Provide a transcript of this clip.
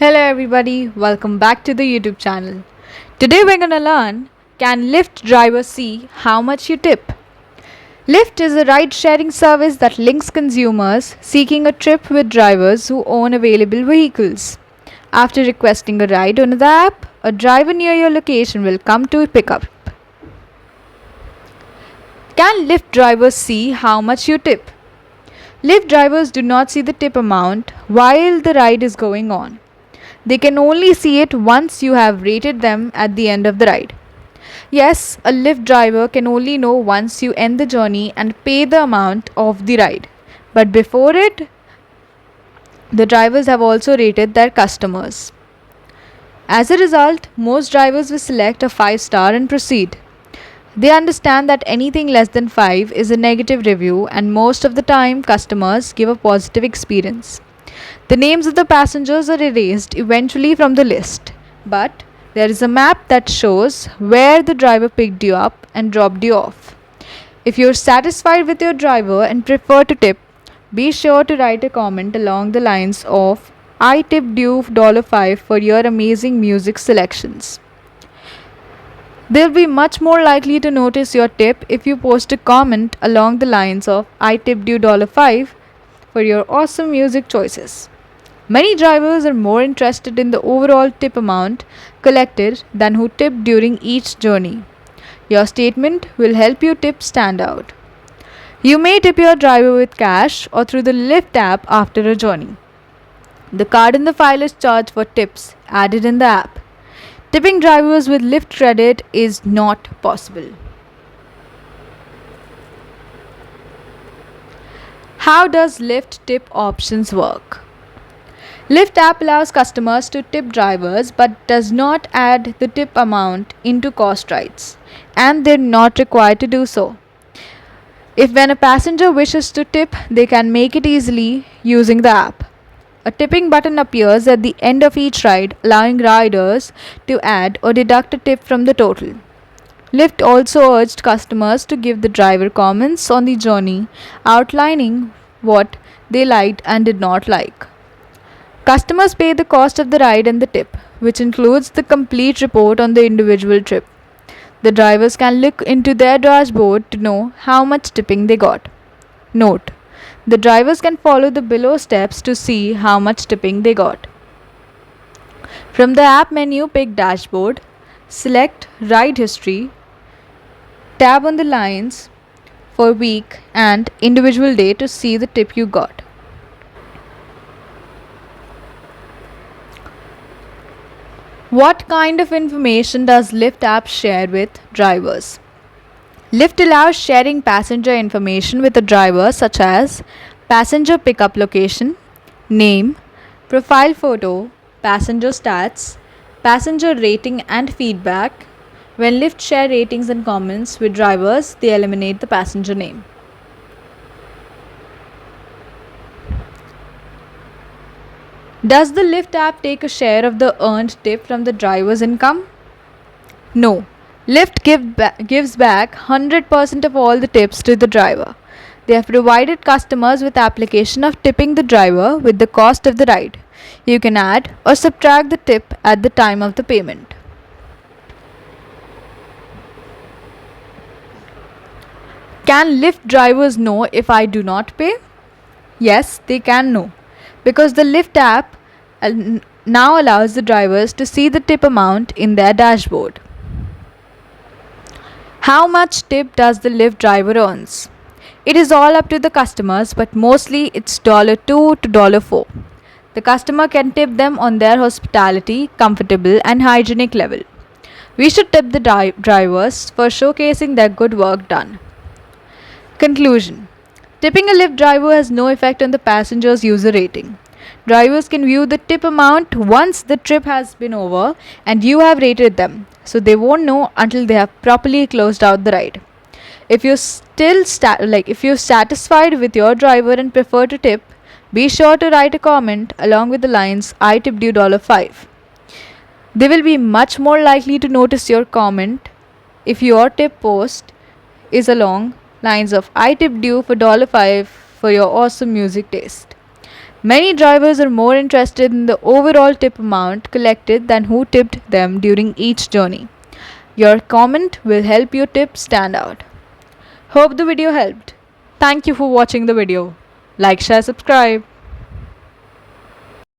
Hello everybody, welcome back to the YouTube channel. Today we're gonna learn, can Lyft drivers see how much you tip? Lyft is a ride sharing service that links consumers seeking a trip with drivers who own available vehicles. After requesting a ride on the app, a driver near your location will come to pick up. Can Lyft drivers see how much you tip? Lyft drivers do not see the tip amount while the ride is going on. They can only see it once you have rated them at the end of the ride. Yes, a Lyft driver can only know once you end the journey and pay the amount of the ride. But before it, the drivers have also rated their customers. As a result, most drivers will select a 5-star and proceed. They understand that anything less than 5 is a negative review, and most of the time, customers give a positive experience. The names of the passengers are erased eventually from the list, but there is a map that shows where the driver picked you up and dropped you off. If you are satisfied with your driver and prefer to tip, be sure to write a comment along the lines of I tipped you $5 for your amazing music selections. They'll be much more likely to notice your tip if you post a comment along the lines of I tipped you $5 for your awesome music choices. Many drivers are more interested in the overall tip amount collected than who tipped during each journey. Your statement will help your tip stand out. You may tip your driver with cash or through the Lyft app after a journey. The card in the file is charged for tips added in the app. Tipping drivers with Lyft credit is not possible. How does Lyft tip options work? Lyft app allows customers to tip drivers but does not add the tip amount into cost rides, and they're not required to do so. If when a passenger wishes to tip, they can make it easily using the app. A tipping button appears at the end of each ride, allowing riders to add or deduct a tip from the total. Lyft also urged customers to give the driver comments on the journey, outlining what they liked and did not like. Customers pay the cost of the ride and the tip, which includes the complete report on the individual trip. The drivers can look into their dashboard to know how much tipping they got. Note: the drivers can follow the below steps to see how much tipping they got. From the app menu, pick Dashboard, select Ride History, tab on the lines for week and individual day to see the tip you got. What kind of information does Lyft app share with drivers? Lyft allows sharing passenger information with a driver such as passenger pickup location, name, profile photo, passenger stats, passenger rating and feedback. When Lyft share ratings and comments with drivers, they eliminate the passenger name. Does the Lyft app take a share of the earned tip from the driver's income? No. Lyft gives back 100% of all the tips to the driver. They have provided customers with application of tipping the driver with the cost of the ride. You can add or subtract the tip at the time of the payment. Can Lyft drivers know if I do not pay? Yes, they can know, because the Lyft app now allows the drivers to see the tip amount in their dashboard. How much tip does the Lyft driver earns? It is all up to the customers, but mostly it's $2 to $4. The customer can tip them on their hospitality, comfortable and hygienic level. We should tip the drivers for showcasing their good work done. Conclusion: tipping a Lyft driver has no effect on the passenger's user rating. Drivers can view the tip amount once the trip has been over and you have rated them, so they won't know until they have properly closed out the ride. If you're satisfied with your driver and prefer to tip, be sure to write a comment along with the lines I tipped you $5. They will be much more likely to notice your comment if your tip post is along lines of I tipped you for $5 for your awesome music taste. Many drivers are more interested in the overall tip amount collected than who tipped them during each journey. Your comment will help your tip stand out. Hope the video helped. Thank you for watching the video. Like, share, subscribe.